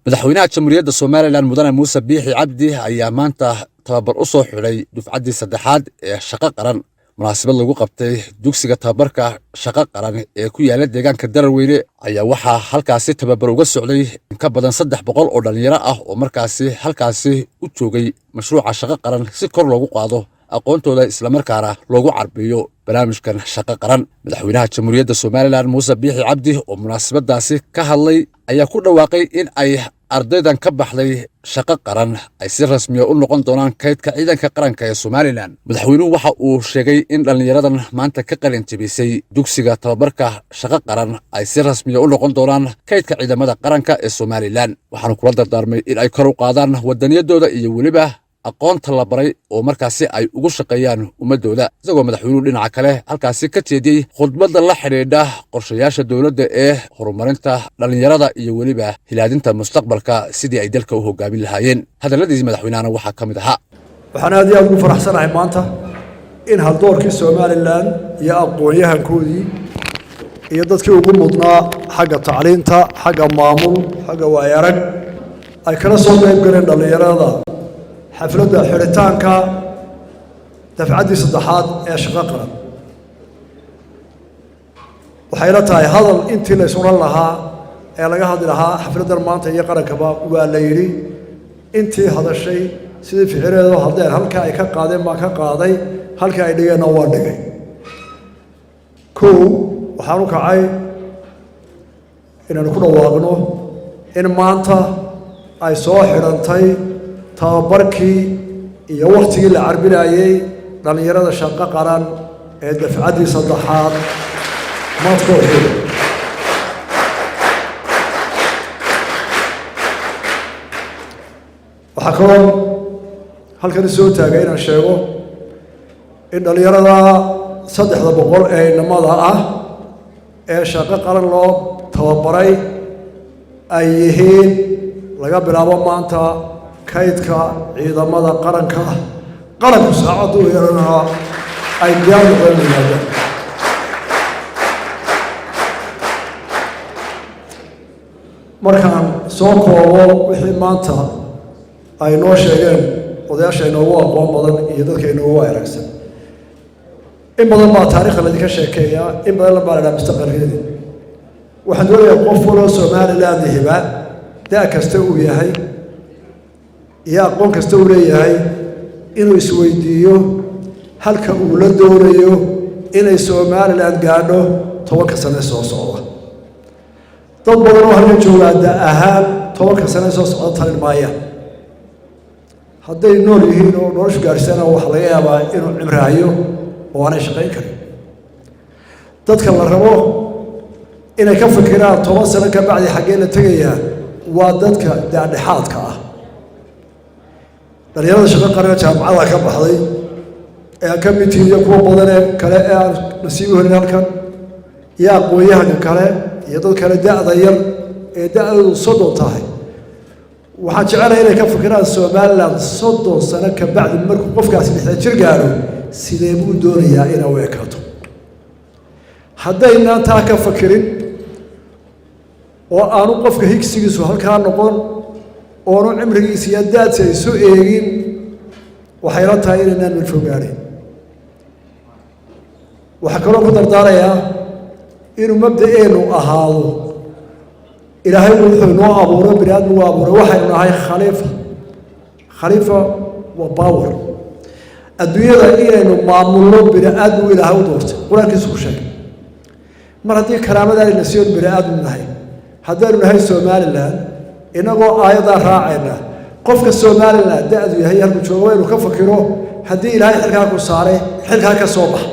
madaxweynaha jamhuuriyadda Soomaaliland mudane Muuse Biixi Cabdi ayaa maanta tababar u soo xulay dufcaddii saddexaad ee shaqo qaran munaasabad lagu qabtay dugsiga tababarka shaqo qaran ee ku yaala deegaanka Daraweyne ayaa waxaa halkaasi tababar uga socday in ka badan 300 oo dhalinyaro ah oo markaasi halkaasi u joogay mashruuca shaqo qaran si kor loogu qaado aqoontooda isla markaana loogu carbiyo barnaamijkan shaqo qaran madaxweynaha jamhuuriyadda Soomaaliland Muuse Biixi Cabdi oo munaasabadaasi ka hadlay ayaa ku dhawaaqay in ay ardaydan ka baxday shaqo qaran ay si rasmi ah u noqon doonaan kaydka ciidanka qaranka ee Soomaaliland madaxweynuhu waxa uu sheegay in dhalinyaradan maanta ka qalin jabisay dugsiga tababarka shaqo qaran ay si rasmi ah u noqon doonaan kaydka ciidamada qaranka ee Soomaaliland waxaana kula dardaarmay in ay kor u qaadaan wadaniyadooda iyo waliba aqoonta la baray oo markaasi ay ugu shaqeeyaan ummadooda isagoo madaxweynuhu dhinaca kale halkaasi ka jeediyay khudbadda la xidhiidha qorshayaasha dowladda ee horumarinta dhalinyarada iyo weliba hilaadinta mustaqbalka sidii ay dalka u hogaamin lahaayeen hadalladiisa madaxweynahana waxaa ka mid ahaa waxaan aad iyo aad ugu faraxsanahay maanta in haldoorkii Soomaaliland iyo aqoon-yahankoodii iyo dadkii ugu mudnaa xagga tacliinta xagga maamul xagga waayarag ay kala soo qayb galeen dhalinyarada xafladda xiritaanka dafcaddii saddexaad ee shaqo qaran waxay la tahay hadal intii la isuran lahaa ee laga hadli lahaa xafladdan maanta iyo qarankaba waa la yidhi intii hadashay sidii ficileedu haddeen halka ay ka qaadeen baan ka qaaday halka ay dhigeenna waa dhigay kow waxaan u kacay inaanu ku dhawaaqno in maanta ay soo xidhantay tababarkii iyo waqtigii la carbinayay dhalinyarada shaqo qaran ee dafcaddii saddexaad maadkooda waxaa kaloo halkan soo taagay inaan sheego in dhalinyarada 300 ee inamada ah ee shaqo qaran loo tababaray ay yihiin laga bilaabo maanta kaydka ciidamada qaranka qaranku saacadu yeelanaa ay diyaar noqonayaan markaan soo koobo wixii maanta ay noo sheegeen odayaasha inoogu aqoon badan iyo dadka inoogu aragsan in badan baa taariikhda laydinka sheekeeya in badan baa la mustaqbalkeedii waxaan doonayaa qof waloo Soomaaliland hiba daa kasta uu yahay iyo aqoon kasta uu leeyahay inuu isweydiiyo halka uu la doonayo inay Soomaaliland gaadho 10 sano soo socda dad badan oo halka jooga ahaan 10 sano soo socda talin maaya hadday nool yihiin oo noloshu gaarsiina wax laga yaabaa inuu cimraayo oo aanay shaqayn karin dadka la rabo inay ka fikiraan 10 sano ka bacdi xaggee la tagayaa waa dadka dhaadhaxaadka ah dhalinyarada shaqo qaran jaamacada ka baxday ee ka mid yihiin kuwa badan ee kale ee aan nasiib u helin halkan iyo aqoon-yahanka kale iyo dad kale da'da yar ee da'doodu 30 tahay waxaan jecelahay inay ka fikiraan Soomaaliland 30 sano ka bacdi markuu qofkaasi 60 jir gaaro sidee buu doonayaa inuu u ekaato haddayna taa ka fikirin oo aanu qofka higsigiisu halkaa noqon oonu cimrigiisa iyo daadsi ay soo eegin waxay la tahay inaynaan mid fogaanin waxaa kaloo ku dardaarayaa inuu mabda'eenu ahaado ilaahay wuxuu noo abuuray bini aadmi u abuuray waxaynu nahay khaliifa waa power adduunyada inaynu maamulno bini aadmigu ilaahay u doortay qur-aankiisu ku sheegay mar haddii karaamada ayna siiyeen bini aadmi nahay haddaynu nahay Soomaaliland inagoo aayadaa raacayna qofka Soomaaliland da'du yahay halku joogo inuu ka fakiro haddii ilaahay xilkaa ku saaray xilkaa ka soo bax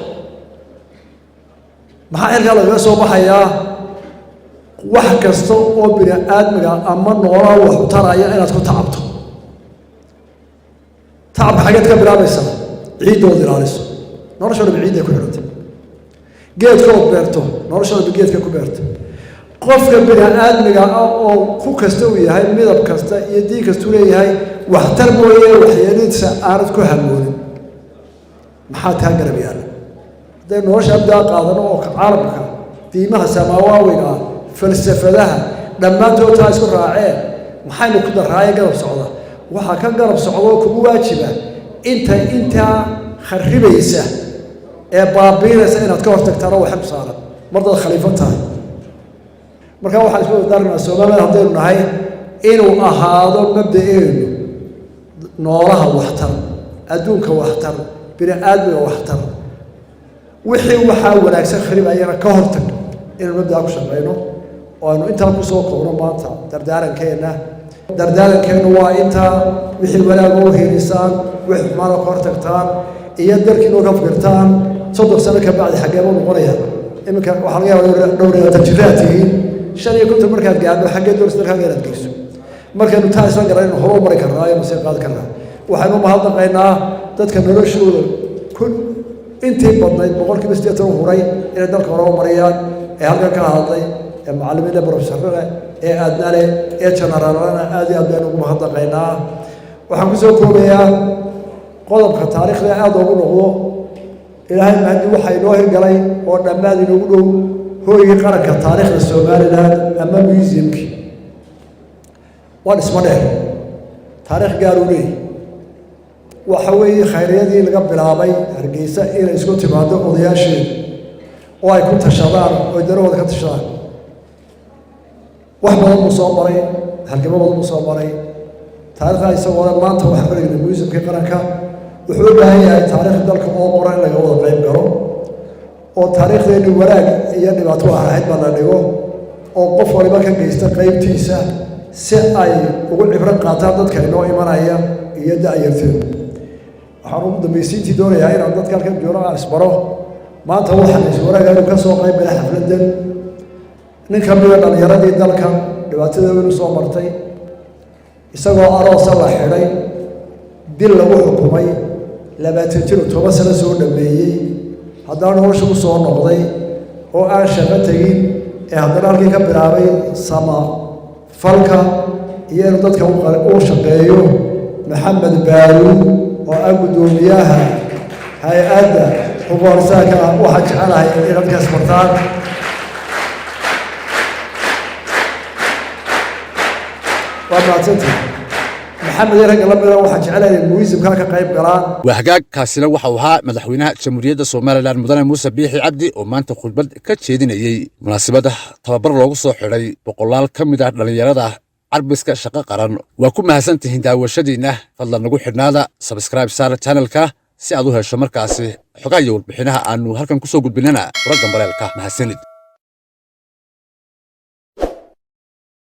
maxaa xilkaa laga soo baxayaa wax kasta oo bini aadmiga ama noolaa wax u taraya inaad ku tacabto tacab xageed ka bilaabaysaa ciiddood ilaaliso noloshooda ciidday ku xidhantay geedkood beerto noloshooda geedka ku beerto qofka bini aadmiga oo ku kasta uu yahay midab kasta iyo diin kasta uu leeyahay waxtar mooyee waxyeeladiisa aanad ku hamoonin maxaa taa garab yaala hadday nolosha abdaa qaadano oo caalamka diimaha samaawawiga falsafadaha dhammaantood taa isku raaceen maxaynu ku daraaye garab socda waxaa ka garab socdoo kugu waajiba intaa kharibaysa ee baabiinaysa inaad ka hortagtaano waxay ku saaran mardaad khaliifo tahay markaa waxaan isku dardaarnaa Soomaaliya haddaynu nahay inuu ahaado mabda'eenu noolaha waxtar adduunka waxtar bini aadmiga waxtar wixii waxaa wanaagsan kharibayana ka hortag inaynu mabda'a ku shaqayno oo aynu intaa ku soo koobno maanta dardaarankeena waa intaa wixii wanaag oo helisaan wixii xumaana ka hortagtaan iyo dalkiina uga fikirtaan 30 sano ka bacdi xaggee buu noqonayaa iminka waxaa laga yaabaa dhowr tajribaatihiin 5 markaad gaadho xaggee doorista dalkaaga inaad geyso markaynu taa isla garanayno hore u mari karnaa iyo masii qaadi karnaa waxaynu mahadnaqaynaa dadka noloshooda intii badnayd 80% huray inay dalka hore u mariyaan ee halkan ka hadlay ee macallimiinta professorada ee aadnale ee generaalana aad iyo aad baynu ugu mahadnaqaynaa waxaan ku soo koobayaa qodobka taariikhda aad ugu noqdo ilaahay mahdi waxa inoo hirgalay oo dhammaad inoogu dhow hooyigii qaranka taariikhda Soomaaliland ama museumki waa dhismo dheer taariikh gaar u leeyahay waxa weeye khayriyadii laga bilaabay Hargeysa inay isku timaado odayaasheeda oo ay ku tashadaan oo darooda ka tashadaan wax badan soo maray halgamo badan soo maray taariikhda isagoo maanta waxa ka dhigay museumka qaranka wuxuu u baahan yahay taariikhda dalka oo qoran laga wada qayb galo oo taariikhdeena wanaag iyo dhibaato ahayd baa la dhigo oo qof waliba ka geysta qaybtiisa si ay ugu cibro qaataan dadka inoo imanaya iyo da'yarteeda waxaan ugu dambaysiintii doonayaa inaan dadka halkan joogo aan isbaro maanta waxaan iswaraagaa inuu ka soo qayb galay xafladan nin ka mid ah dhalinyaradii dalka dhibaatada weyn soo martay isagoo aroosa la xidhay dil lagu xukumay 20 sano soo dhameeyay haddana nolosha ku soo noqday oo aan shaqo tagin ee haddana halkii ka bilaabay sama falka iyo inuu dadka u shaqeeyo maxamed baaruud oo ah gudoomiyaha hay-adda xuquuqsaaka waxaan jecelahay in dadkaas bartaan waa mahadsantihiin محمد يرجع لما واحد جعله المويزم كان كقريب قران وحقاق كاسنا waxa uu ahaa madaxweynaha jamhuuriyadda Soomaaliland mudane Muuse Biixi Cabdi oo maanta khudbad ka jeedinayay munaasabada tababar loogu soo xiray boqolaal ka mid ah dhalinyarada carbiska shaqo qaran waa ku mahadsantihiin daawashadiina fadlan nagu xidhnaada subscribe saar channelka si aad u hesho markaasi xogaha iyo warbixinaha aanu halkan ku soo gudbinana program bareelka mahadsanid